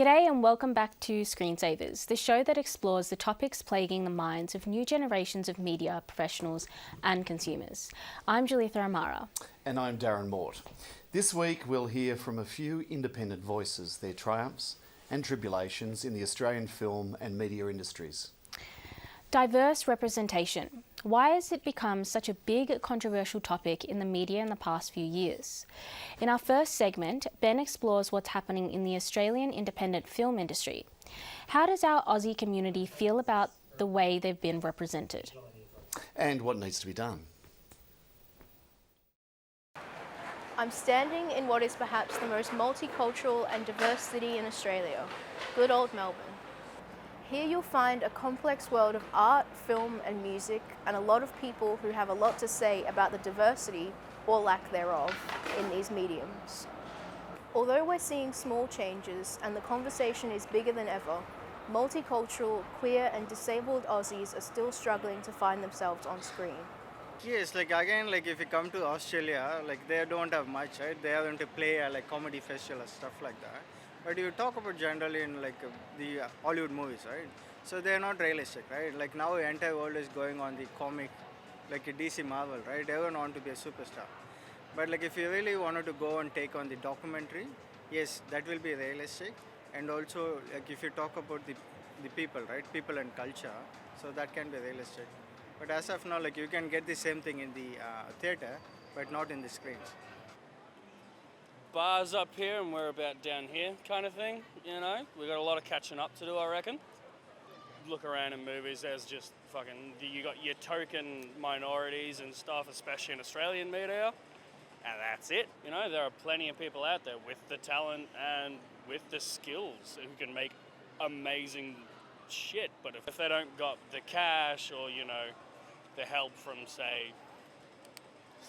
G'day and welcome back to ScreenSavers, the show that explores the topics plaguing the minds of new generations of media professionals and consumers. I'm Julitha Amara. And I'm Darren Mort. This week we'll hear from a few independent voices, their triumphs and tribulations in the Australian film and media industries. Diverse representation. Why has it become such a big controversial topic in the media in the past few years? In our first segment, Ben explores what's happening in the Australian independent film industry. How does our Aussie community feel about the way they've been represented? And what needs to be done. I'm standing in what is perhaps the most multicultural and diverse city in Australia, good old Melbourne. Here you'll find a complex world of art, film and music, and a lot of people who have a lot to say about the diversity, or lack thereof, in these mediums. Although we're seeing small changes and the conversation is bigger than ever, multicultural, queer and disabled Aussies are still struggling to find themselves on screen. Yes, if you come to Australia, they don't have much, right? They are going to play a comedy festival or stuff like that. But you talk about generally in the Hollywood movies, right? So they're not realistic, right? Now the entire world is going on the comic, like a DC Marvel, right? Everyone want to be a superstar. But if you really wanted to go and take on the documentary, yes, that will be realistic. And also, if you talk about the people, right? People and culture, so that can be realistic. But as of now, you can get the same thing in the theater, but not in the screens. Bars up here and we're about down here kind of thing, you know. We've got a lot of catching up to do, I reckon. Look around in movies, there's just you got your token minorities and stuff, especially in Australian media, and that's it. You know, there are plenty of people out there with the talent and with the skills who can make amazing shit, but if they don't got the cash or, you know, the help from, say,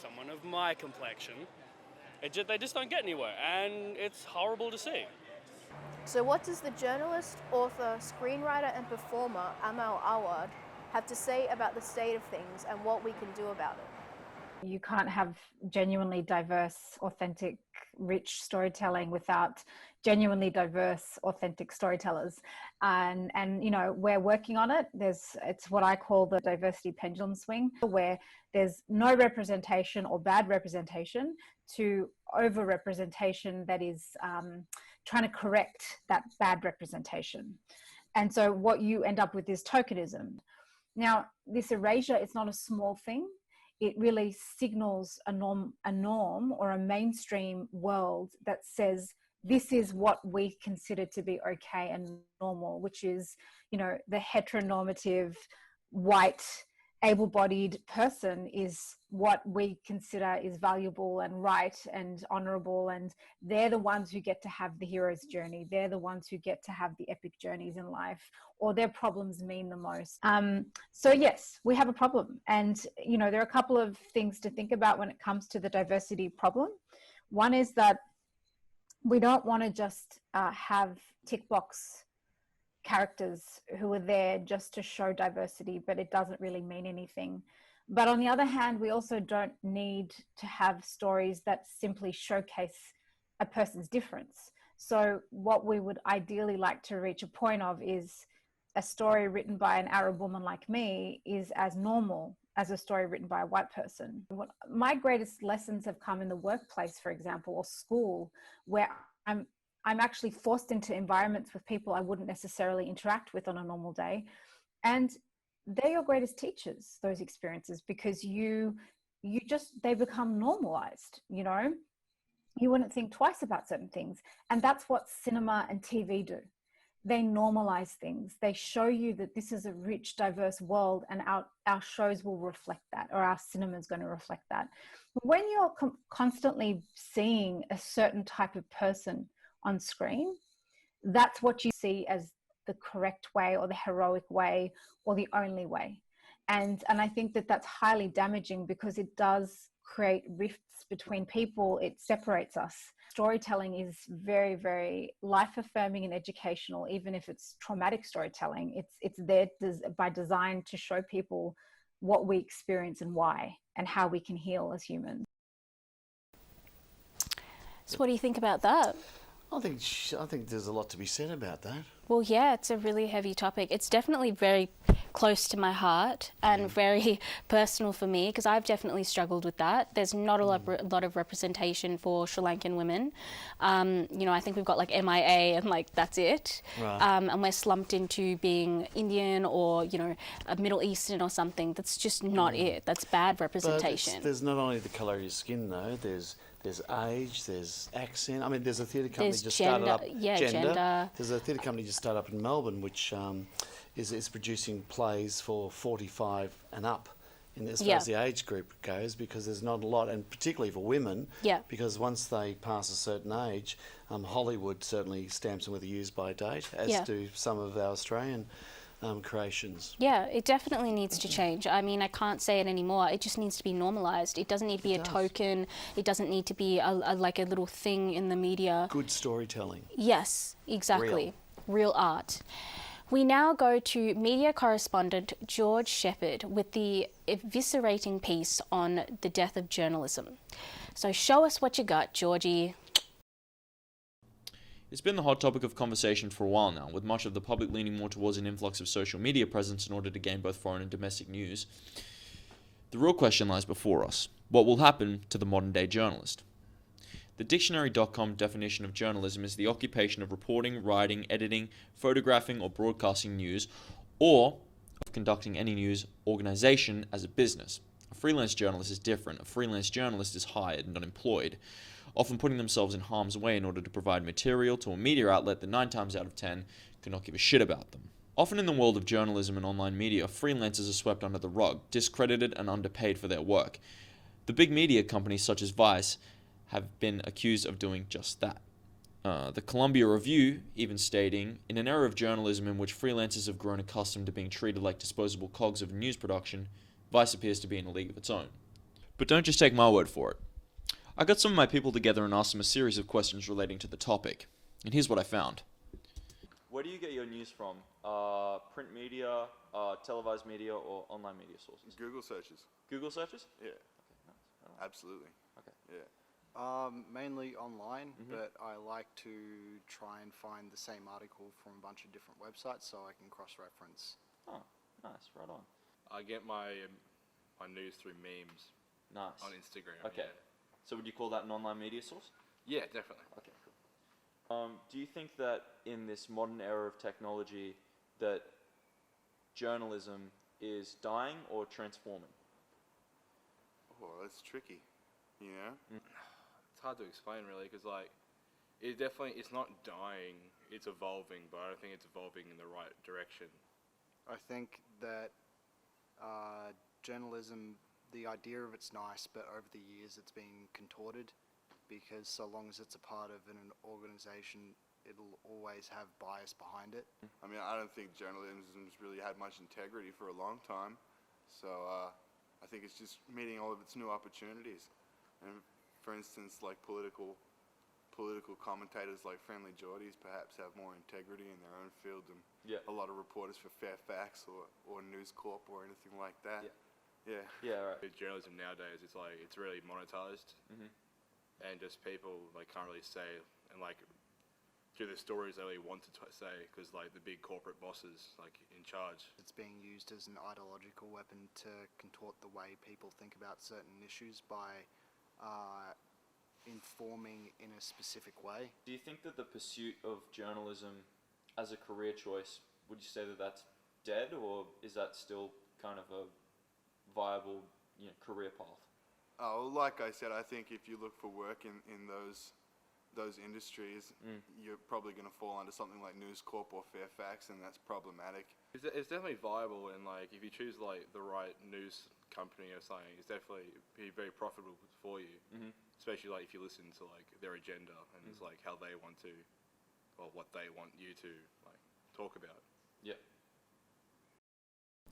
someone of my complexion, they just don't get anywhere, and it's horrible to see. So what does the journalist, author, screenwriter and performer Amal Awad have to say about the state of things and what we can do about it? You can't have genuinely diverse, authentic, rich storytelling without genuinely diverse, authentic storytellers. And you know, we're working on it. It's what I call the diversity pendulum swing, where there's no representation or bad representation to over-representation that is trying to correct that bad representation. And so what you end up with is tokenism. Now, this erasure, it's not a small thing. It really signals a norm or a mainstream world that says this is what we consider to be okay and normal, which is, you know, the heteronormative, white, able-bodied person is what we consider is valuable and right and honorable, and they're the ones who get to have the hero's journey. They're the ones who get to have the epic journeys in life, or their problems mean the most. So yes, we have a problem, and you know, there are a couple of things to think about when it comes to the diversity problem. One is that we don't want to just have tick box characters who are there just to show diversity, but it doesn't really mean anything. But on the other hand, we also don't need to have stories that simply showcase a person's difference. So what we would ideally like to reach a point of is a story written by an Arab woman like me is as normal as a story written by a white person. My greatest lessons have come in the workplace, for example, or school, where I'm actually forced into environments with people I wouldn't necessarily interact with on a normal day. And they're your greatest teachers, those experiences, because they become normalized, you know? You wouldn't think twice about certain things. And that's what cinema and TV do. They normalize things. They show you that this is a rich, diverse world, and our shows will reflect that, or our cinema is going to reflect that. When you're constantly seeing a certain type of person on screen, that's what you see as the correct way or the heroic way or the only way. And I think that that's highly damaging, because it does create rifts between people. It separates us. Storytelling is very, very life-affirming and educational, even if it's traumatic storytelling. It's there by design to show people what we experience and why, and how we can heal as humans. So what do you think about that? I think there's a lot to be said about that. Well, yeah, it's a really heavy topic. It's definitely very close to my heart and very personal for me, because I've definitely struggled with that. There's not a lot of representation for Sri Lankan women. You know, I think we've got like MIA and like that's it. Right. And we're slumped into being Indian or, you know, a Middle Eastern or something. That's just not it. That's bad representation. But there's not only the colour of your skin though. There's age, there's accent. I mean, there's a theatre company There's just gender, started up. yeah, gender. There's a theatre company just started up in Melbourne, which is producing plays for 45 and up, as far as the age group goes, because there's not a lot, and particularly for women. Yeah. Because once they pass a certain age, Hollywood certainly stamps them with a use-by date, as do some of our Australian creations. Yeah, it definitely needs to change. I mean, I can't say it anymore. It just needs to be normalised. It doesn't need to be a token. It doesn't need to be like a little thing in the media. Good storytelling. Yes, exactly. Real art. We now go to media correspondent George Shepherd with the eviscerating piece on the death of journalism. So show us what you got, Georgie. It's been the hot topic of conversation for a while now, with much of the public leaning more towards an influx of social media presence in order to gain both foreign and domestic news. The real question lies before us. What will happen to the modern-day journalist? The dictionary.com definition of journalism is the occupation of reporting, writing, editing, photographing, or broadcasting news, or of conducting any news organization as a business. A freelance journalist is different. A freelance journalist is hired, not employed, often putting themselves in harm's way in order to provide material to a media outlet that 9 times out of 10 could not give a shit about them. Often in the world of journalism and online media, freelancers are swept under the rug, discredited and underpaid for their work. The big media companies such as Vice have been accused of doing just that. The Columbia Review even stating, in an era of journalism in which freelancers have grown accustomed to being treated like disposable cogs of news production, Vice appears to be in a league of its own. But don't just take my word for it. I got some of my people together and asked them a series of questions relating to the topic. And here's what I found. Where do you get your news from? Print media, televised media, or online media sources? Google searches. Google searches? Yeah. Okay, nice. Absolutely. Okay. Yeah. Mainly online, but I like to try and find the same article from a bunch of different websites so I can cross-reference. Oh, nice. Right on. I get my news through memes Nice. on Instagram. Okay. So would you call that an online media source? Yeah, definitely. Okay, cool. Do you think that in this modern era of technology that journalism is dying or transforming? Oh, that's tricky. You know? It's hard to explain really because like it's not dying, it's evolving, but I don't think it's evolving in the right direction. I think that journalism, the idea of it's nice, but over the years it's been contorted because so long as it's a part of an organization, it'll always have bias behind it. I mean, I don't think journalism's really had much integrity for a long time. So I think it's just meeting all of its new opportunities. And for instance, like political commentators like Friendly Geordies perhaps have more integrity in their own field than a lot of reporters for Fairfax or News Corp or anything like that. Yeah. Yeah, right. With journalism nowadays, it's like it's really monetized, and just people like can't really say and like do the stories they really want to say because like the big corporate bosses like in charge. It's being used as an ideological weapon to contort the way people think about certain issues by informing in a specific way. Do you think that the pursuit of journalism as a career choice, would you say that that's dead, or is that still kind of a viable, career path? Oh, like I said, I think if you look for work in those industries, you're probably going to fall under something like News Corp or Fairfax, and that's problematic. It's definitely viable, and like if you choose like the right news company or something, it's definitely be very profitable for you. Especially like if you listen to like their agenda and it's like how they want to, or what they want you to like talk about. Yeah.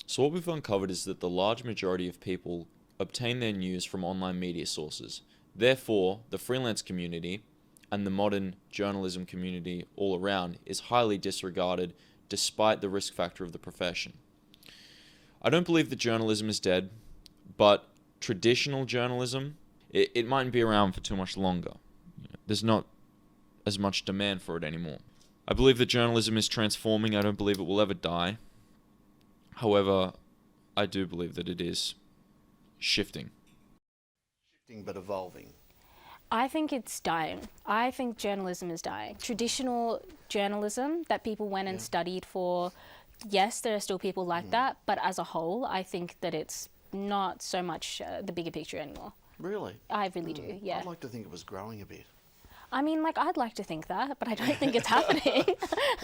So what we've uncovered is that the large majority of people obtain their news from online media sources. Therefore, the freelance community and the modern journalism community all around is highly disregarded despite the risk factor of the profession. I don't believe that journalism is dead, but traditional journalism, it mightn't be around for too much longer. There's not as much demand for it anymore. I believe that journalism is transforming. I don't believe it will ever die. However, I do believe that it is shifting. Shifting but evolving. I think it's dying. I think journalism is dying. Traditional journalism that people went and studied for, yes, there are still people like that, but as a whole, I think that it's not so much the bigger picture anymore. Really? I really do, yeah. I'd like to think it was growing a bit. I mean, like, I'd like to think that, but I don't think it's happening.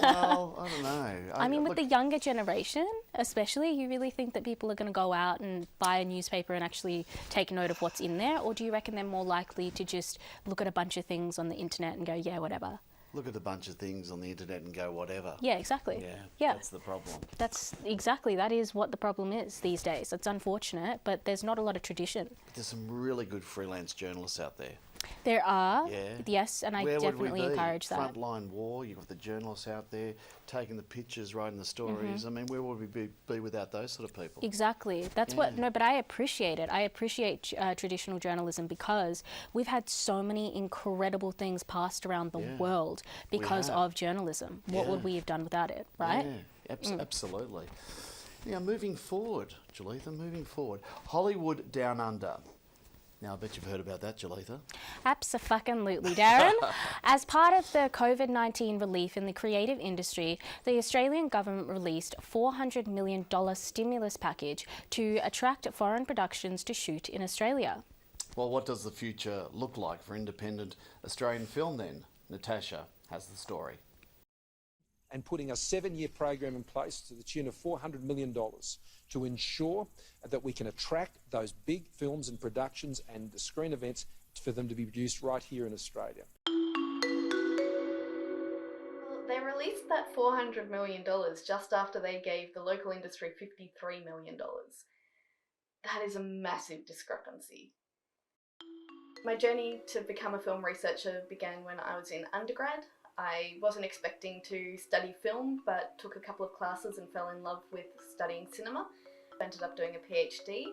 Well, I don't know. I mean, with the younger generation, especially, you really think that people are going to go out and buy a newspaper and actually take note of what's in there? Or do you reckon they're more likely to just look at a bunch of things on the internet and go, yeah, whatever? Look at a bunch of things on the internet and go, whatever. Yeah, exactly. Yeah, that's the problem. That is what the problem is these days. It's unfortunate, but there's not a lot of tradition. But there's some really good freelance journalists out there. There are, Yeah. yes, and I Where would definitely we be? encourage that. Frontline war, you've got the journalists out there taking the pictures, writing the stories. I mean, where would we be without those sort of people? Exactly. That's what, no, but I appreciate it. I appreciate traditional journalism because we've had so many incredible things passed around the world because of journalism. What would we have done without it, right? Yeah, absolutely. Now, moving forward, Jalitha, moving forward. Hollywood Down Under. Now, I bet you've heard about that, Jalitha. Abso-fucking-lutely, Darren. As part of the COVID-19 relief in the creative industry, the Australian government released a $400 million stimulus package to attract foreign productions to shoot in Australia. Well, what does the future look like for independent Australian film then? Natasha has the story. And putting a 7-year program in place to the tune of $400 million to ensure that we can attract those big films and productions and the screen events for them to be produced right here in Australia. They released that $400 million just after they gave the local industry $53 million. That is a massive discrepancy. My journey to become a film researcher began when I was in undergrad. I wasn't expecting to study film, but took a couple of classes and fell in love with studying cinema. I ended up doing a PhD,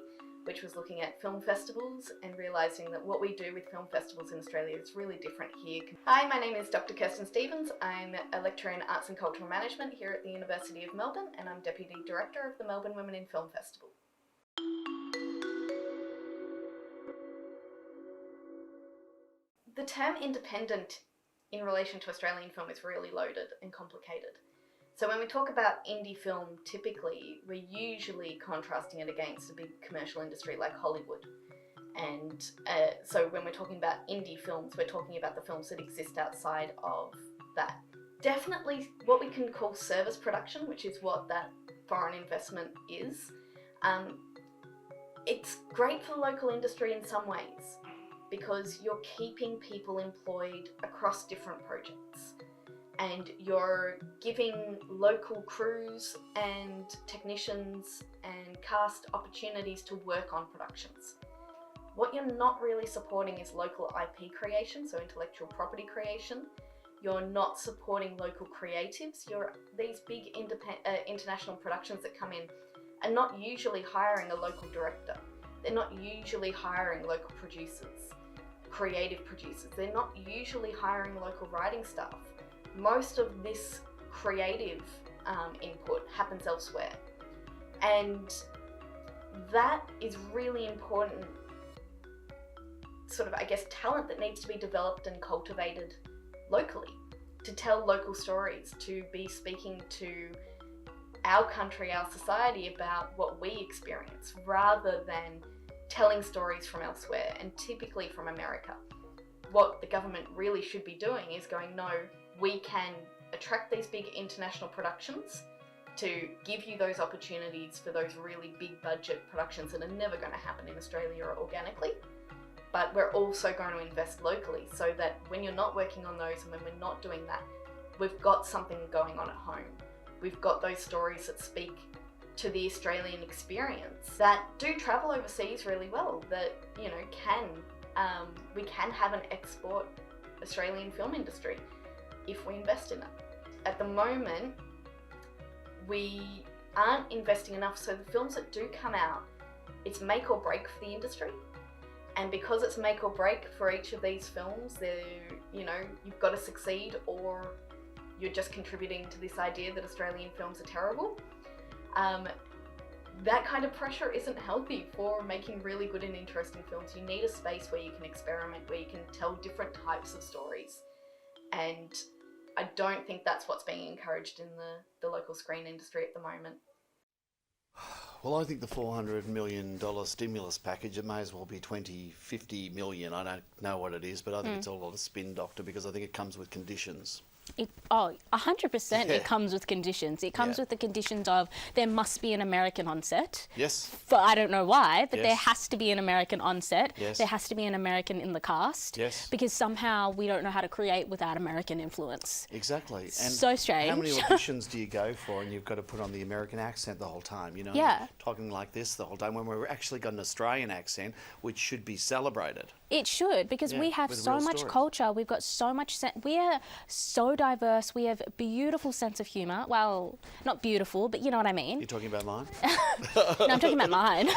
which was looking at film festivals and realising that what we do with film festivals in Australia is really different here. Hi, my name is Dr. Kirsten Stevens. I'm a lecturer in Arts and Cultural Management here at the University of Melbourne, and I'm Deputy Director of the Melbourne Women in Film Festival. The term independent in relation to Australian film is really loaded and complicated. So when we talk about indie film, typically we're usually contrasting it against a big commercial industry like Hollywood. And so when we're talking about indie films, we're talking about the films that exist outside of that. Definitely what we can call service production, which is what that foreign investment is. It's great for the local industry in some ways, because you're keeping people employed across different projects and you're giving local crews and technicians and cast opportunities to work on productions. What you're not really supporting is local IP creation, so intellectual property creation. You're not supporting local creatives. These big international productions that come in are not usually hiring a local director. They're not usually hiring local producers, creative producers. They're not usually hiring local writing staff. Most of this creative input happens elsewhere. And that is really important sort of, I guess, talent that needs to be developed and cultivated locally, to tell local stories, to be speaking to our country, our society about what we experience, rather than telling stories from elsewhere, and typically from America. What the government really should be doing is going, no, we can attract these big international productions to give you those opportunities for those really big budget productions that are never going to happen in Australia organically. But we're also going to invest locally so that when you're not working on those and when we're not doing that, we've got something going on at home. We've got those stories that speak to the Australian experience that do travel overseas really well, that, you know, we can have an export Australian film industry if we invest in it. At the moment, we aren't investing enough, so the films that do come out, it's make or break for the industry. And because it's make or break for each of these films, you've got to succeed or you're just contributing to this idea that Australian films are terrible. That kind of pressure isn't healthy for making really good and interesting films. You need a space where you can experiment, where you can tell different types of stories. And I don't think that's what's being encouraged in the local screen industry at the moment. Well, I think the $400 million stimulus package, it may as well be 20, 50 million. I don't know what it is, but I think it's all a lot of spin, Doctor, because I think it comes with conditions. 100% Yeah. it comes with conditions. It comes with the conditions of there must be an American on set. Yes. But I don't know why, but there Yes. has to be an American on set. Yes. There has to be an American in the cast. Yes. Because somehow we don't know how to create without American influence. Exactly. And So strange. How many auditions do you go for and you've got to put on the American accent the whole time, you know? Yeah. Talking like this the whole time when we've actually got an Australian accent, which should be celebrated. It should, because we have with so real much stories. culture. We've got so much. We are so diverse. We have a beautiful sense of humour. Well, not beautiful, but you know what I mean. You're talking about mine? No, I'm talking about mine.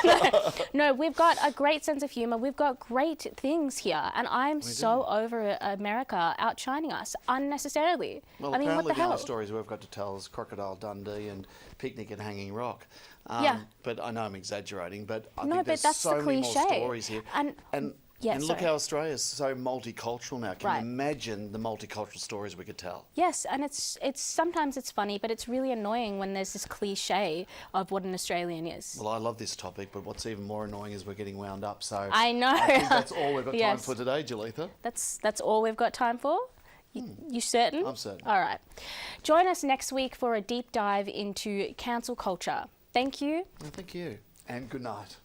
No, we've got a great sense of humour. We've got great things here, and I'm so over America outshining us unnecessarily. Well, I mean, what apparently the the hell? only stories we've got to tell is Crocodile Dundee and Picnic at Hanging Rock. Yeah. But I know I'm exaggerating, but I No, think but there's that's so the many more cliche. stories here. And yeah, and look sorry. how Australia's so multicultural now. Can Right. you imagine the multicultural stories we could tell? Yes, and it's sometimes it's funny, but it's really annoying when there's this cliche of what an Australian is. Well, I love this topic, but what's even more annoying is we're getting wound up. So I know. I think that's all we've got time Yes. for today, Jalitha. That's all we've got time for? You certain? I'm certain. All right. Join us next week for a deep dive into cancel culture. Thank you. Well, thank you, and good night.